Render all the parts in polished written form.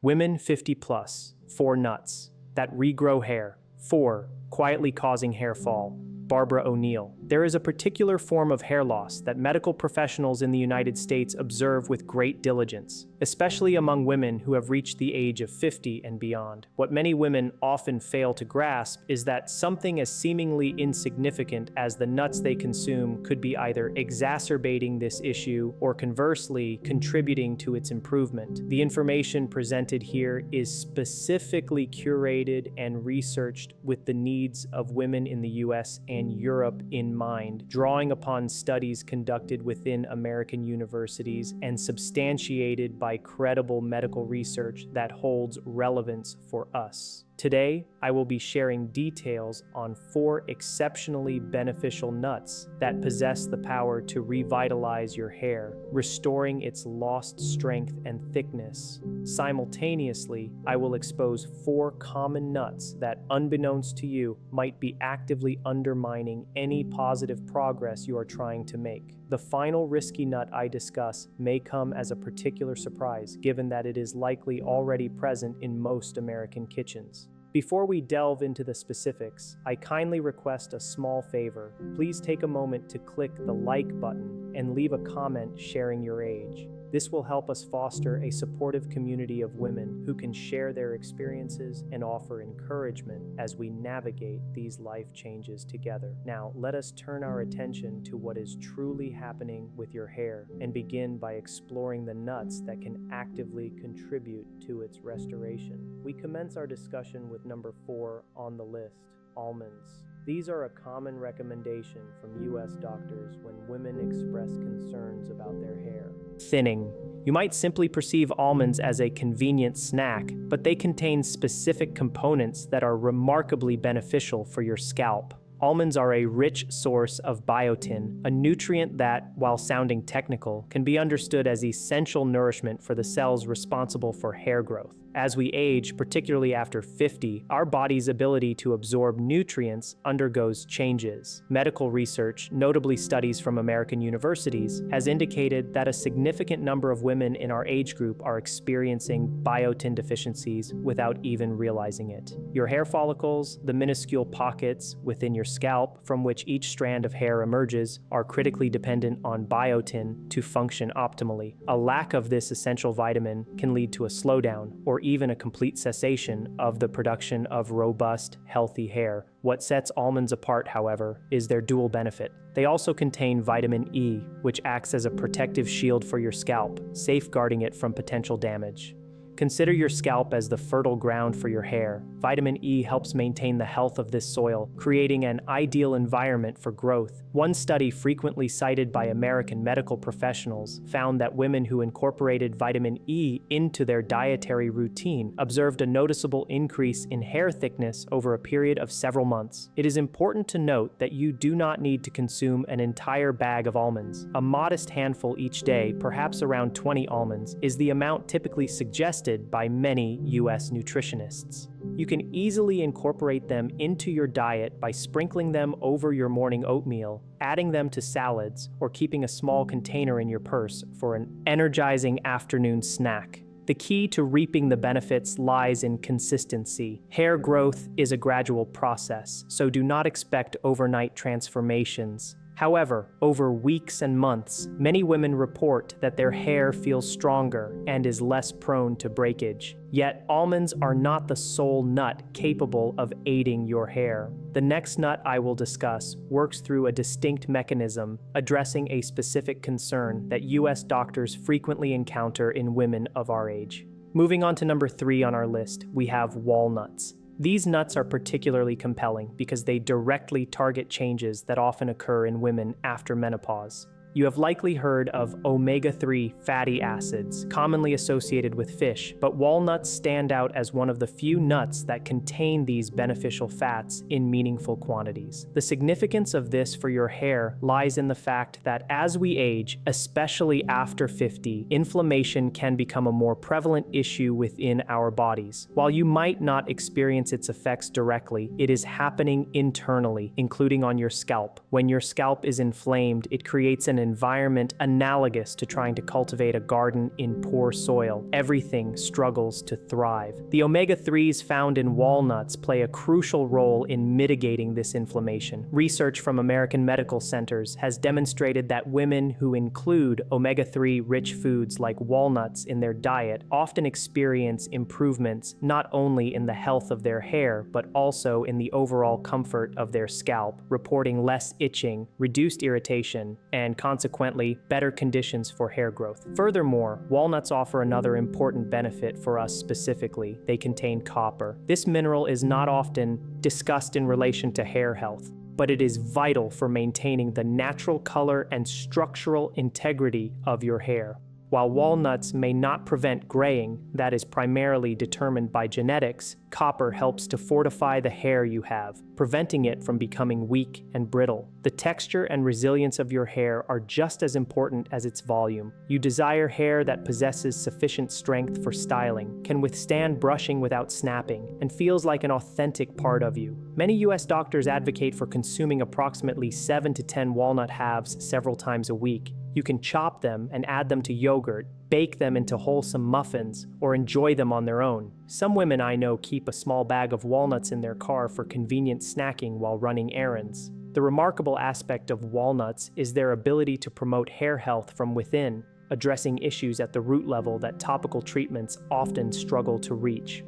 Women 50 plus, 4 nuts that regrow hair. 4. Quietly causing hair fall. Barbara O'Neill. There is a particular form of hair loss that medical professionals in the United States observe with great diligence, especially among women who have reached the age of 50 and beyond. What many women often fail to grasp is that something as seemingly insignificant as the nuts they consume could be either exacerbating this issue or conversely contributing to its improvement. The information presented here is specifically curated and researched with the needs of women in the US and Europe in mind, drawing upon studies conducted within American universities and substantiated by credible medical research that holds relevance for us. Today, I will be sharing details on 4 exceptionally beneficial nuts that possess the power to revitalize your hair, restoring its lost strength and thickness. Simultaneously, I will expose 4 common nuts that, unbeknownst to you, might be actively undermining any positive progress you are trying to make. The final risky nut I discuss may come as a particular surprise, given that it is likely already present in most American kitchens. Before we delve into the specifics, I kindly request a small favor. Please take a moment to click the like button and leave a comment sharing your age. This will help us foster a supportive community of women who can share their experiences and offer encouragement as we navigate these life changes together. Now, let us turn our attention to what is truly happening with your hair and begin by exploring the nuts that can actively contribute to its restoration. We commence our discussion with number 4 on the list, almonds. These are a common recommendation from US doctors when women express concerns about their hair. Thinning. You might simply perceive almonds as a convenient snack, but they contain specific components that are remarkably beneficial for your scalp. Almonds are a rich source of biotin, a nutrient that, while sounding technical, can be understood as essential nourishment for the cells responsible for hair growth. As we age, particularly after 50, our body's ability to absorb nutrients undergoes changes. Medical research, notably studies from American universities, has indicated that a significant number of women in our age group are experiencing biotin deficiencies without even realizing it. Your hair follicles, the minuscule pockets within your scalp from which each strand of hair emerges, are critically dependent on biotin to function optimally. A lack of this essential vitamin can lead to a slowdown or even a complete cessation of the production of robust, healthy hair. What sets almonds apart, however, is their dual benefit. They also contain vitamin E, which acts as a protective shield for your scalp, safeguarding it from potential damage. Consider your scalp as the fertile ground for your hair. Vitamin E helps maintain the health of this soil, creating an ideal environment for growth. One study frequently cited by American medical professionals found that women who incorporated vitamin E into their dietary routine observed a noticeable increase in hair thickness over a period of several months. It is important to note that you do not need to consume an entire bag of almonds. A modest handful each day, perhaps around 20 almonds, is the amount typically suggested by many US nutritionists. You can easily incorporate them into your diet by sprinkling them over your morning oatmeal, adding them to salads, or keeping a small container in your purse for an energizing afternoon snack. The key to reaping the benefits lies in consistency. Hair growth is a gradual process, so do not expect overnight transformations. However, over weeks and months, many women report that their hair feels stronger and is less prone to breakage. Yet, almonds are not the sole nut capable of aiding your hair. The next nut I will discuss works through a distinct mechanism, addressing a specific concern that US doctors frequently encounter in women of our age. Moving on to number 3 on our list, we have walnuts. These nuts are particularly compelling because they directly target changes that often occur in women after menopause. You have likely heard of omega-3 fatty acids, commonly associated with fish, but walnuts stand out as one of the few nuts that contain these beneficial fats in meaningful quantities. The significance of this for your hair lies in the fact that as we age, especially after 50, inflammation can become a more prevalent issue within our bodies. While you might not experience its effects directly, it is happening internally, including on your scalp. When your scalp is inflamed, it creates an environment analogous to trying to cultivate a garden in poor soil. Everything struggles to thrive. The omega-3s found in walnuts play a crucial role in mitigating this inflammation. Research from American medical centers has demonstrated that women who include omega-3 rich foods like walnuts in their diet often experience improvements not only in the health of their hair, but also in the overall comfort of their scalp, reporting less itching, reduced irritation, and consequently better conditions for hair growth. Furthermore, walnuts offer another important benefit for us specifically. They contain copper. This mineral is not often discussed in relation to hair health, but it is vital for maintaining the natural color and structural integrity of your hair. While walnuts may not prevent graying, that is primarily determined by genetics, copper helps to fortify the hair you have, preventing it from becoming weak and brittle. The texture and resilience of your hair are just as important as its volume. You desire hair that possesses sufficient strength for styling, can withstand brushing without snapping, and feels like an authentic part of you. Many US doctors advocate for consuming approximately 7 to 10 walnut halves several times a week. You can chop them and add them to yogurt, bake them into wholesome muffins, or enjoy them on their own. Some women I know keep a small bag of walnuts in their car for convenient snacking while running errands. The remarkable aspect of walnuts is their ability to promote hair health from within, addressing issues at the root level that topical treatments often struggle to reach.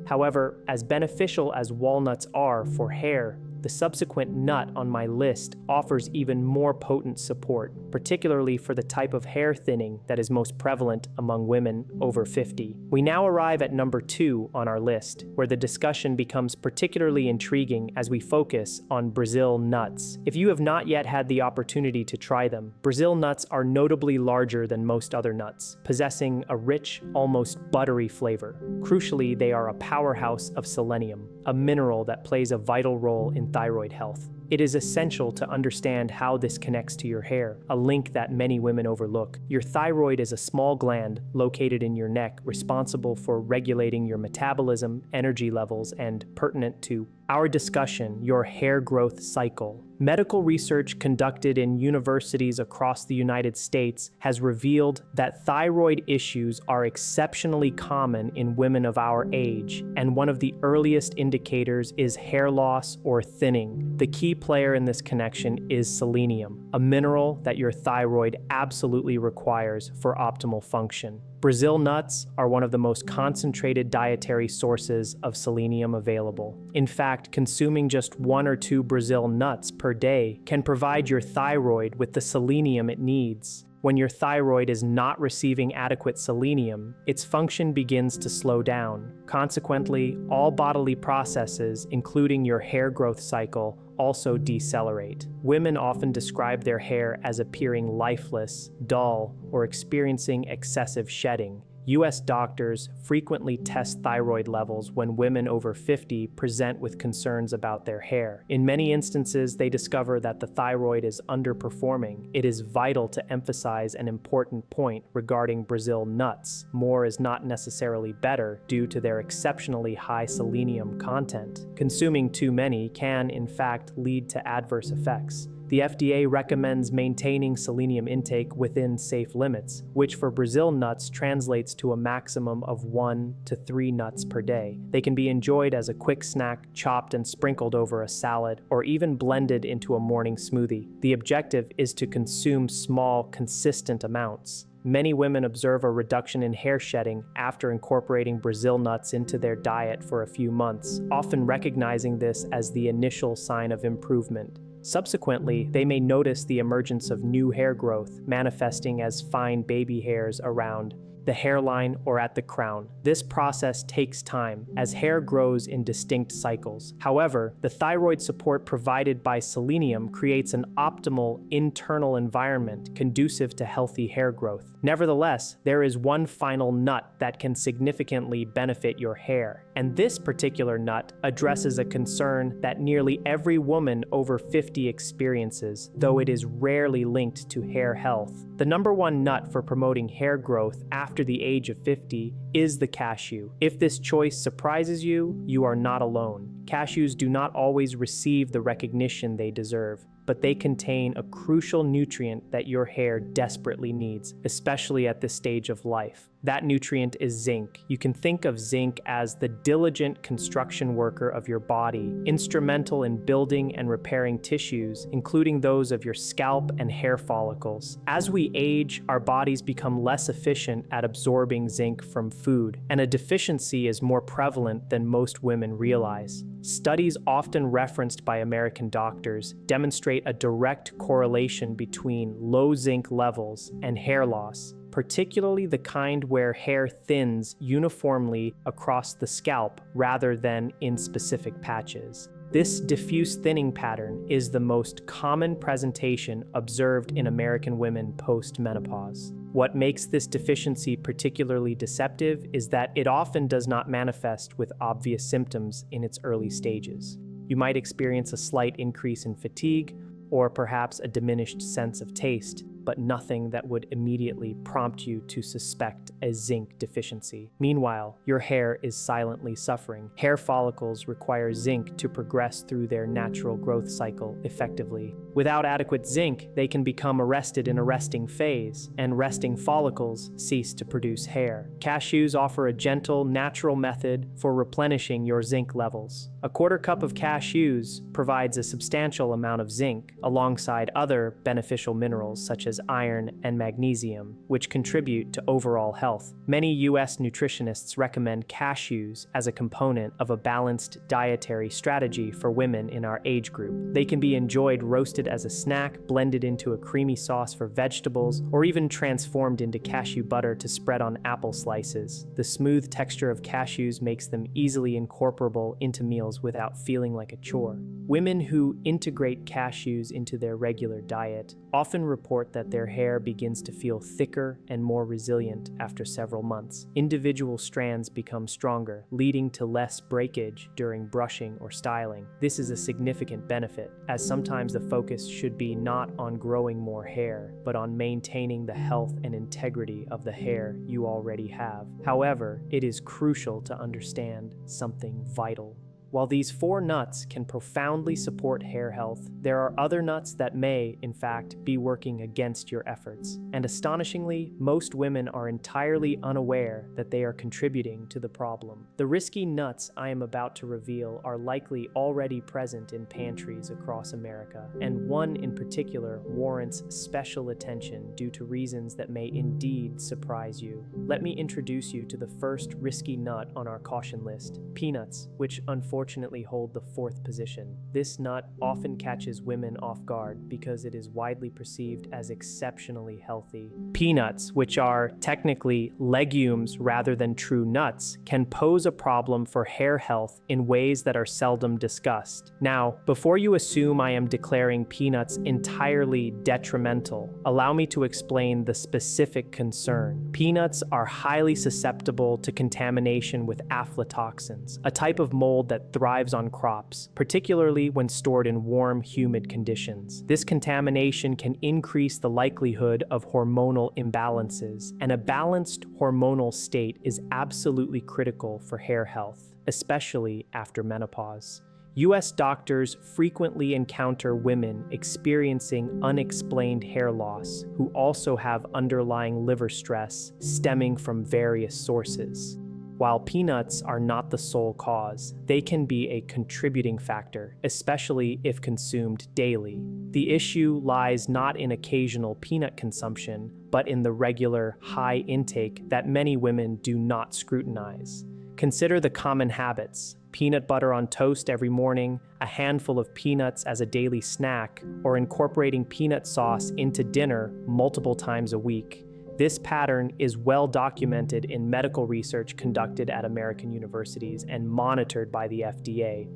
However, as beneficial as walnuts are for hair, the subsequent nut on my list offers even more potent support, particularly for the type of hair thinning that is most prevalent among women over 50. We now arrive at number 2 on our list, where the discussion becomes particularly intriguing as we focus on Brazil nuts. If you have not yet had the opportunity to try them, Brazil nuts are notably larger than most other nuts, possessing a rich, almost buttery flavor. Crucially, they are a powerhouse of selenium, a mineral that plays a vital role in thyroid health. It is essential to understand how this connects to your hair, a link that many women overlook. Your thyroid is a small gland located in your neck responsible for regulating your metabolism, energy levels, and pertinent to our discussion, your hair growth cycle. Medical research conducted in universities across the United States has revealed that thyroid issues are exceptionally common in women of our age, and one of the earliest indicators is hair loss or thinning. The key player in this connection is selenium, a mineral that your thyroid absolutely requires for optimal function. Brazil nuts are one of the most concentrated dietary sources of selenium available. In fact, consuming just 1 or 2 Brazil nuts per day can provide your thyroid with the selenium it needs. When your thyroid is not receiving adequate selenium, its function begins to slow down. Consequently, all bodily processes, including your hair growth cycle, also decelerate. Women often describe their hair as appearing lifeless, dull, or experiencing excessive shedding. US doctors frequently test thyroid levels when women over 50 present with concerns about their hair. In many instances, they discover that the thyroid is underperforming. It is vital to emphasize an important point regarding Brazil nuts. More is not necessarily better due to their exceptionally high selenium content. Consuming too many can, in fact, lead to adverse effects. The FDA recommends maintaining selenium intake within safe limits, which for Brazil nuts translates to a maximum of 1 to 3 nuts per day. They can be enjoyed as a quick snack, chopped and sprinkled over a salad, or even blended into a morning smoothie. The objective is to consume small, consistent amounts. Many women observe a reduction in hair shedding after incorporating Brazil nuts into their diet for a few months, often recognizing this as the initial sign of improvement. Subsequently, they may notice the emergence of new hair growth, manifesting as fine baby hairs around the hairline or at the crown. This process takes time, as hair grows in distinct cycles. However, the thyroid support provided by selenium creates an optimal internal environment conducive to healthy hair growth. Nevertheless, there is one final nut that can significantly benefit your hair, and this particular nut addresses a concern that nearly every woman over 50 experiences, though it is rarely linked to hair health. The number one nut for promoting hair growth after the age of 50 is the cashew. If this choice surprises you, you are not alone. Cashews do not always receive the recognition they deserve. but they contain a crucial nutrient that your hair desperately needs, especially at this stage of life. That nutrient is zinc. You can think of zinc as the diligent construction worker of your body, instrumental in building and repairing tissues, including those of your scalp and hair follicles. As we age, our bodies become less efficient at absorbing zinc from food, and a deficiency is more prevalent than most women realize. Studies often referenced by American doctors demonstrate a direct correlation between low zinc levels and hair loss, particularly the kind where hair thins uniformly across the scalp rather than in specific patches. This diffuse thinning pattern is the most common presentation observed in American women post-menopause. What makes this deficiency particularly deceptive is that it often does not manifest with obvious symptoms in its early stages. You might experience a slight increase in fatigue, or perhaps a diminished sense of taste, but nothing that would immediately prompt you to suspect a zinc deficiency. Meanwhile, your hair is silently suffering. Hair follicles require zinc to progress through their natural growth cycle effectively. Without adequate zinc, they can become arrested in a resting phase, and resting follicles cease to produce hair. Cashews offer a gentle, natural method for replenishing your zinc levels. A quarter cup of cashews provides a substantial amount of zinc, alongside other beneficial minerals such as iron and magnesium, which contribute to overall health. Many U.S. nutritionists recommend cashews as a component of a balanced dietary strategy for women in our age group. They can be enjoyed roasted as a snack, blended into a creamy sauce for vegetables, or even transformed into cashew butter to spread on apple slices. The smooth texture of cashews makes them easily incorporable into meals without feeling like a chore. Women who integrate cashews into their regular diet often report that their hair begins to feel thicker and more resilient after several months. Individual strands become stronger, leading to less breakage during brushing or styling. This is a significant benefit, as sometimes the focus should be not on growing more hair, but on maintaining the health and integrity of the hair you already have. However, it is crucial to understand something vital. While these 4 nuts can profoundly support hair health, there are other nuts that may, in fact, be working against your efforts. And astonishingly, most women are entirely unaware that they are contributing to the problem. The risky nuts I am about to reveal are likely already present in pantries across America, and one in particular warrants special attention due to reasons that may indeed surprise you. Let me introduce you to the first risky nut on our caution list: peanuts, which unfortunately hold the 4th position. This nut often catches women off guard because it is widely perceived as exceptionally healthy. Peanuts, which are technically legumes rather than true nuts, can pose a problem for hair health in ways that are seldom discussed. Now, before you assume I am declaring peanuts entirely detrimental, allow me to explain the specific concern. Peanuts are highly susceptible to contamination with aflatoxins, a type of mold that thrives on crops, particularly when stored in warm, humid conditions. This contamination can increase the likelihood of hormonal imbalances, and a balanced hormonal state is absolutely critical for hair health, especially after menopause. U.S. doctors frequently encounter women experiencing unexplained hair loss who also have underlying liver stress stemming from various sources. While peanuts are not the sole cause, they can be a contributing factor, especially if consumed daily. The issue lies not in occasional peanut consumption, but in the regular, high intake that many women do not scrutinize. Consider the common habits: peanut butter on toast every morning, a handful of peanuts as a daily snack, or incorporating peanut sauce into dinner multiple times a week. This pattern is well documented in medical research conducted at American universities and monitored by the FDA.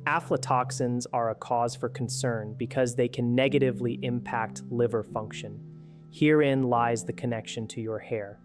Aflatoxins are a cause for concern because they can negatively impact liver function. Herein lies the connection to your hair.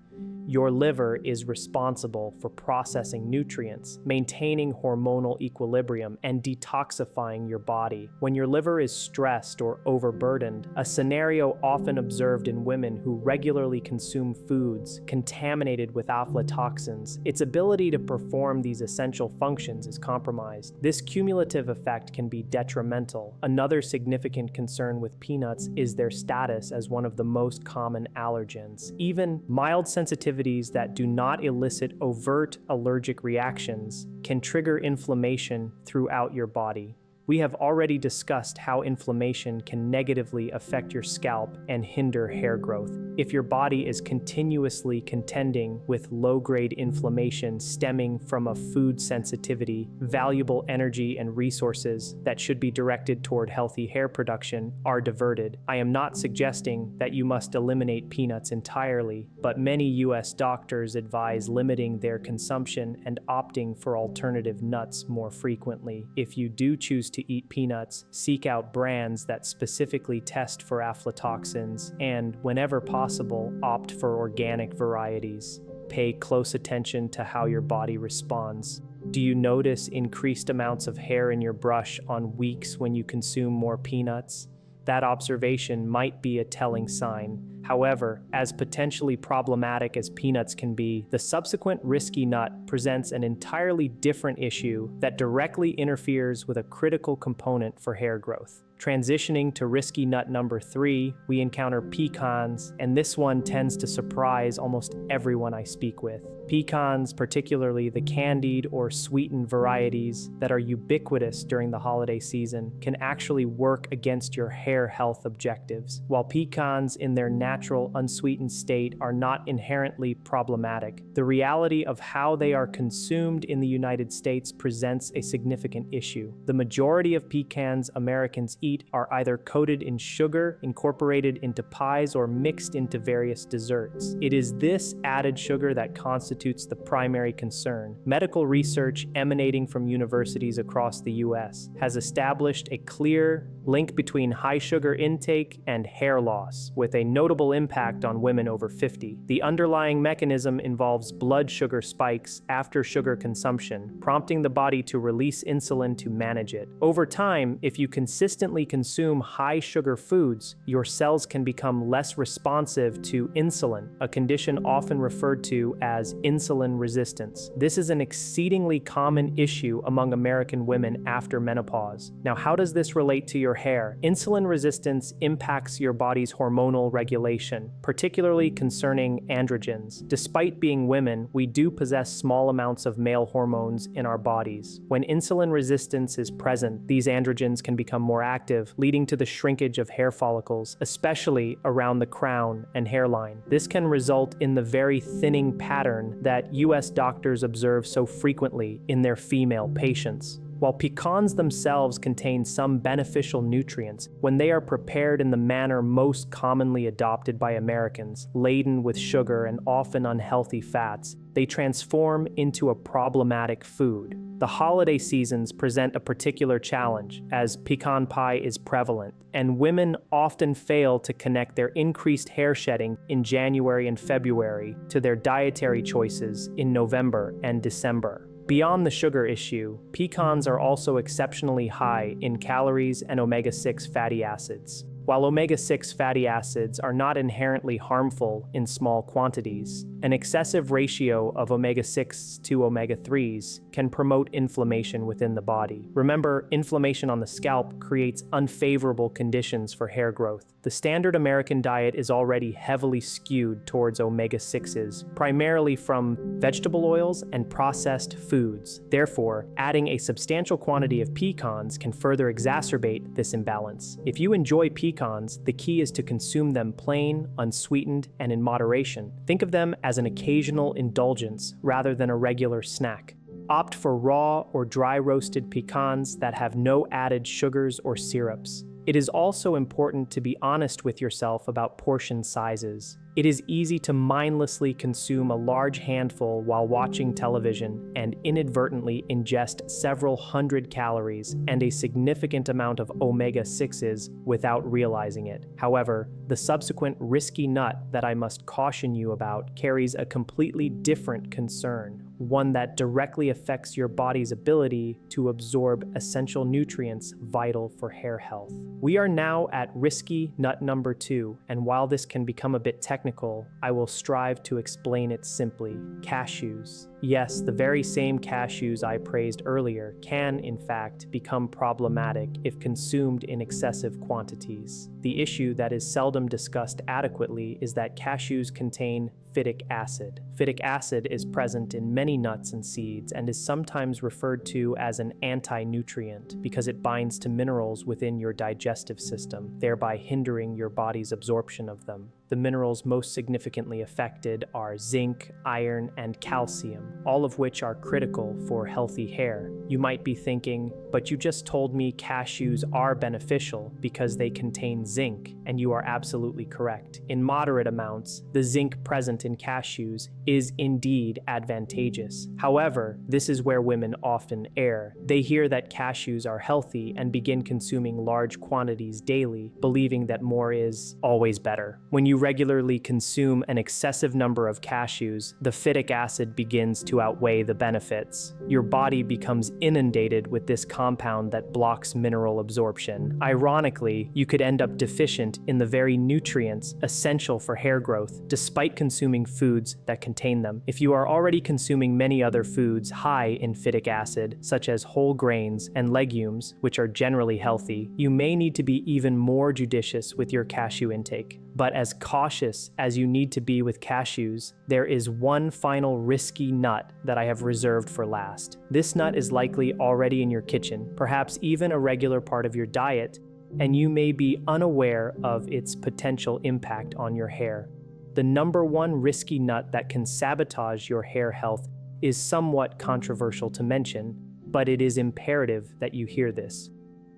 Your liver is responsible for processing nutrients, maintaining hormonal equilibrium, and detoxifying your body. When your liver is stressed or overburdened, a scenario often observed in women who regularly consume foods contaminated with aflatoxins, its ability to perform these essential functions is compromised. This cumulative effect can be detrimental. Another significant concern with peanuts is their status as one of the most common allergens. Even mild sensitivities that do not elicit overt allergic reactions can trigger inflammation throughout your body. We have already discussed how inflammation can negatively affect your scalp and hinder hair growth. If your body is continuously contending with low-grade inflammation stemming from a food sensitivity, valuable energy and resources that should be directed toward healthy hair production are diverted. I am not suggesting that you must eliminate peanuts entirely, but many US doctors advise limiting their consumption and opting for alternative nuts more frequently. If you do choose to eat peanuts, seek out brands that specifically test for aflatoxins and, whenever possible, opt for organic varieties. Pay close attention to how your body responds. Do you notice increased amounts of hair in your brush on weeks when you consume more peanuts? That observation might be a telling sign. However, as potentially problematic as peanuts can be, the subsequent risky nut presents an entirely different issue that directly interferes with a critical component for hair growth. Transitioning to risky nut number 3, we encounter pecans, and this one tends to surprise almost everyone I speak with. Pecans, particularly the candied or sweetened varieties that are ubiquitous during the holiday season, can actually work against your hair health objectives. While pecans in their natural unsweetened state are not inherently problematic, the reality of how they are consumed in the United States presents a significant issue. The majority of pecans Americans eat are either coated in sugar, incorporated into pies, or mixed into various desserts. It is this added sugar that constitutes the primary concern. Medical research emanating from universities across the US has established a clear link between high sugar intake and hair loss, with a notable impact on women over 50. The underlying mechanism involves blood sugar spikes after sugar consumption, prompting the body to release insulin to manage it. Over time, if you consistently consume high sugar foods, your cells can become less responsive to insulin, a condition often referred to as insulin resistance. This is an exceedingly common issue among American women after menopause. Now, how does this relate to your hair? Insulin resistance impacts your body's hormonal regulation, particularly concerning androgens. Despite being women, we do possess small amounts of male hormones in our bodies. When insulin resistance is present, these androgens can become more active, leading to the shrinkage of hair follicles, especially around the crown and hairline. This can result in the very thinning pattern that US doctors observe so frequently in their female patients. While pecans themselves contain some beneficial nutrients, when they are prepared in the manner most commonly adopted by Americans, laden with sugar and often unhealthy fats, they transform into a problematic food. The holiday seasons present a particular challenge, as pecan pie is prevalent, and women often fail to connect their increased hair shedding in January and February to their dietary choices in November and December. Beyond the sugar issue, pecans are also exceptionally high in calories and omega-6 fatty acids. While omega-6 fatty acids are not inherently harmful in small quantities, an excessive ratio of omega-6 to omega-3s can promote inflammation within the body. Remember, inflammation on the scalp creates unfavorable conditions for hair growth. The standard American diet is already heavily skewed towards omega-6s, primarily from vegetable oils and processed foods. Therefore, adding a substantial quantity of pecans can further exacerbate this imbalance. If you enjoy pecans, the key is to consume them plain, unsweetened, and in moderation. Think of them as an occasional indulgence rather than a regular snack. Opt for raw or dry roasted pecans that have no added sugars or syrups. It is also important to be honest with yourself about portion sizes. It is easy to mindlessly consume a large handful while watching television and inadvertently ingest several hundred calories and a significant amount of omega-6s without realizing it. However, the subsequent risky nut that I must caution you about carries a completely different concern, one that directly affects your body's ability to absorb essential nutrients vital for hair health. We are now at risky nut number 2, and while this can become a bit technical, I will strive to explain it simply. Cashews. Yes, the very same cashews I praised earlier can, in fact, become problematic if consumed in excessive quantities. The issue that is seldom discussed adequately is that cashews contain phytic acid. Phytic acid is present in many nuts and seeds and is sometimes referred to as an anti-nutrient because it binds to minerals within your digestive system, thereby hindering your body's absorption of them. The minerals most significantly affected are zinc, iron, and calcium, all of which are critical for healthy hair. You might be thinking, but you just told me cashews are beneficial because they contain zinc, and you are absolutely correct. In moderate amounts, the zinc present in cashews is indeed advantageous. However, this is where women often err. They hear that cashews are healthy and begin consuming large quantities daily, believing that more is always better. When you regularly consume an excessive number of cashews, the phytic acid begins to outweigh the benefits. Your body becomes inundated with this compound that blocks mineral absorption. Ironically, you could end up deficient in the very nutrients essential for hair growth, despite consuming foods that contain them. If you are already consuming many other foods high in phytic acid, such as whole grains and legumes, which are generally healthy, you may need to be even more judicious with your cashew intake. But as cautious as you need to be with cashews, there is one final risky nut that I have reserved for last. This nut is likely already in your kitchen, perhaps even a regular part of your diet, and you may be unaware of its potential impact on your hair. The number one risky nut that can sabotage your hair health is somewhat controversial to mention, but it is imperative that you hear this.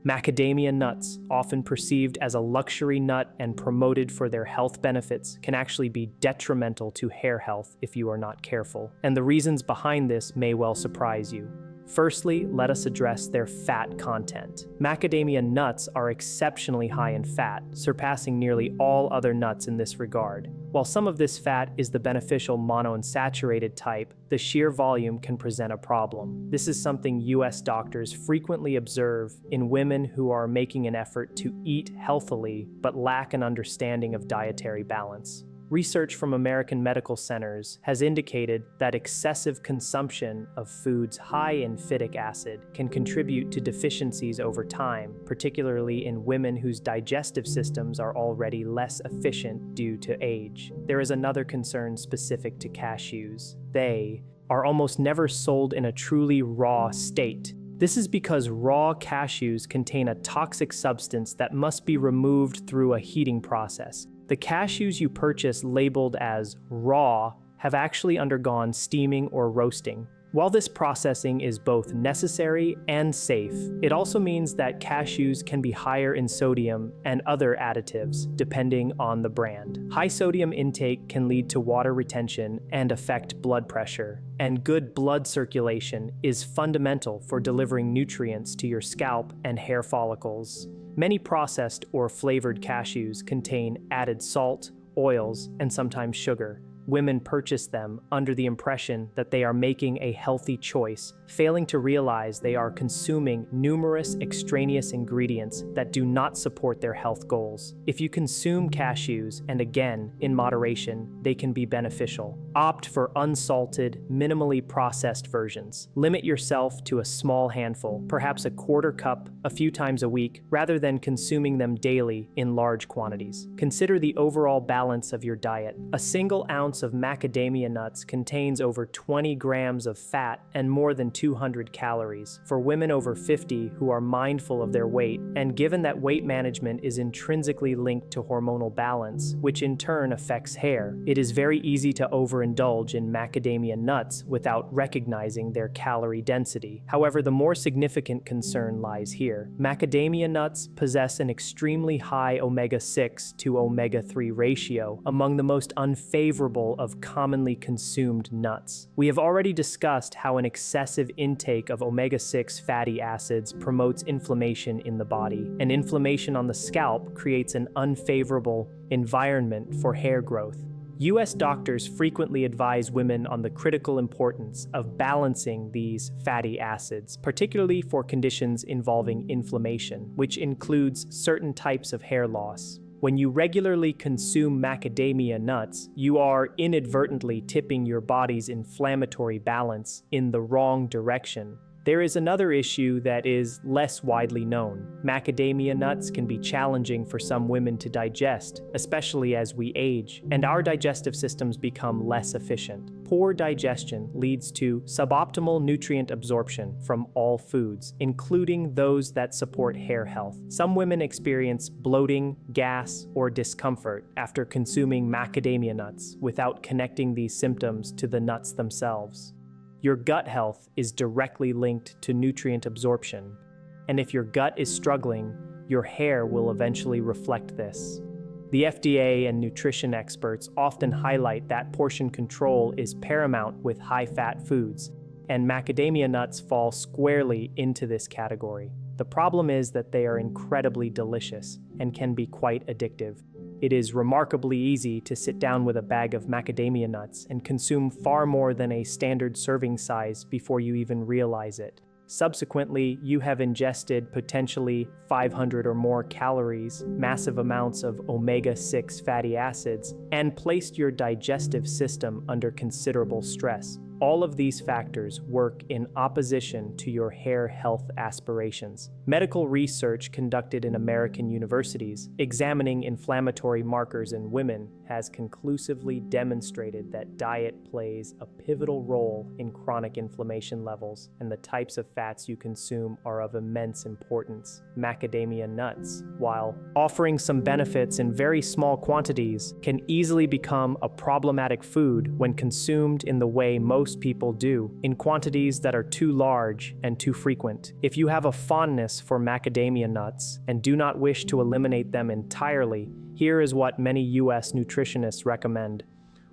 Macadamia nuts, often perceived as a luxury nut and promoted for their health benefits, can actually be detrimental to hair health if you are not careful. And the reasons behind this may well surprise you. Firstly, let us address their fat content. Macadamia nuts are exceptionally high in fat, surpassing nearly all other nuts in this regard. While some of this fat is the beneficial monounsaturated type, the sheer volume can present a problem. This is something US doctors frequently observe in women who are making an effort to eat healthily but lack an understanding of dietary balance. Research from American medical centers has indicated that excessive consumption of foods high in phytic acid can contribute to deficiencies over time, particularly in women whose digestive systems are already less efficient due to age. There is another concern specific to cashews. They are almost never sold in a truly raw state. This is because raw cashews contain a toxic substance that must be removed through a heating process. The cashews you purchase labeled as raw have actually undergone steaming or roasting. While this processing is both necessary and safe, it also means that cashews can be higher in sodium and other additives, depending on the brand. High sodium intake can lead to water retention and affect blood pressure, and good blood circulation is fundamental for delivering nutrients to your scalp and hair follicles. Many processed or flavored cashews contain added salt, oils, and sometimes sugar. Women purchase them under the impression that they are making a healthy choice, failing to realize they are consuming numerous extraneous ingredients that do not support their health goals. If you consume cashews, and again, in moderation, they can be beneficial. Opt for unsalted, minimally processed versions. Limit yourself to a small handful, perhaps a quarter cup, a few times a week, rather than consuming them daily in large quantities. Consider the overall balance of your diet. A single ounce ounce of macadamia nuts contains over 20 grams of fat and more than 200 calories. For women over 50 who are mindful of their weight, and given that weight management is intrinsically linked to hormonal balance, which in turn affects hair, it is very easy to overindulge in macadamia nuts without recognizing their calorie density. However, the more significant concern lies here. Macadamia nuts possess an extremely high omega-6 to omega-3 ratio, among the most unfavorable of commonly consumed nuts. We have already discussed how an excessive intake of omega-6 fatty acids promotes inflammation in the body, and inflammation on the scalp creates an unfavorable environment for hair growth. U.S. doctors frequently advise women on the critical importance of balancing these fatty acids, particularly for conditions involving inflammation, which includes certain types of hair loss. When you regularly consume macadamia nuts, you are inadvertently tipping your body's inflammatory balance in the wrong direction. There is another issue that is less widely known. Macadamia nuts can be challenging for some women to digest, especially as we age, and our digestive systems become less efficient. Poor digestion leads to suboptimal nutrient absorption from all foods, including those that support hair health. Some women experience bloating, gas, or discomfort after consuming macadamia nuts without connecting these symptoms to the nuts themselves. Your gut health is directly linked to nutrient absorption, and if your gut is struggling, your hair will eventually reflect this. The FDA and nutrition experts often highlight that portion control is paramount with high-fat foods, and macadamia nuts fall squarely into this category. The problem is that they are incredibly delicious and can be quite addictive. It is remarkably easy to sit down with a bag of macadamia nuts and consume far more than a standard serving size before you even realize it. Subsequently, you have ingested potentially 500 or more calories, massive amounts of omega-6 fatty acids, and placed your digestive system under considerable stress. All of these factors work in opposition to your hair health aspirations. Medical research conducted in American universities examining inflammatory markers in women has conclusively demonstrated that diet plays a pivotal role in chronic inflammation levels, and the types of fats you consume are of immense importance. Macadamia nuts, while offering some benefits in very small quantities, can easily become a problematic food when consumed in the way most people do, in quantities that are too large and too frequent. If you have a fondness for macadamia nuts and do not wish to eliminate them entirely, here is what many US nutritionists recommend.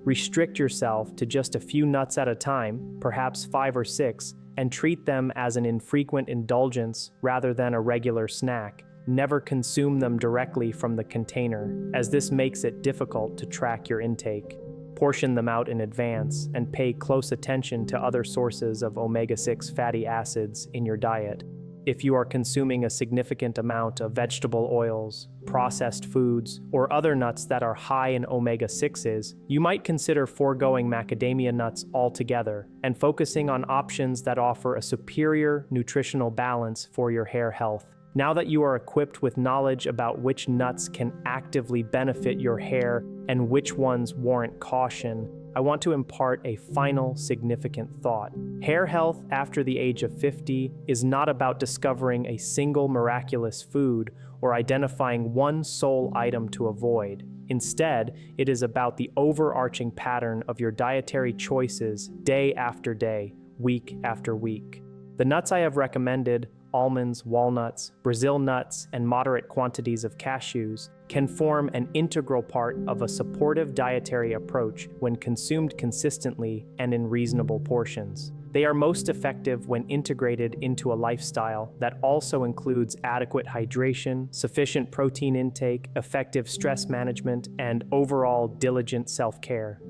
Restrict yourself to just a few nuts at a time, perhaps 5 or 6, and treat them as an infrequent indulgence rather than a regular snack. Never consume them directly from the container, as this makes it difficult to track your intake. Portion them out in advance and pay close attention to other sources of omega-6 fatty acids in your diet. If you are consuming a significant amount of vegetable oils, processed foods, or other nuts that are high in omega-6s, you might consider foregoing macadamia nuts altogether and focusing on options that offer a superior nutritional balance for your hair health. Now that you are equipped with knowledge about which nuts can actively benefit your hair and which ones warrant caution, I want to impart a final significant thought. Hair health after the age of 50 is not about discovering a single miraculous food or identifying one sole item to avoid. Instead, it is about the overarching pattern of your dietary choices day after day, week after week. The nuts I have recommended, almonds, walnuts, Brazil nuts, and moderate quantities of cashews, can form an integral part of a supportive dietary approach when consumed consistently and in reasonable portions. They are most effective when integrated into a lifestyle that also includes adequate hydration, sufficient protein intake, effective stress management, and overall diligent self-care.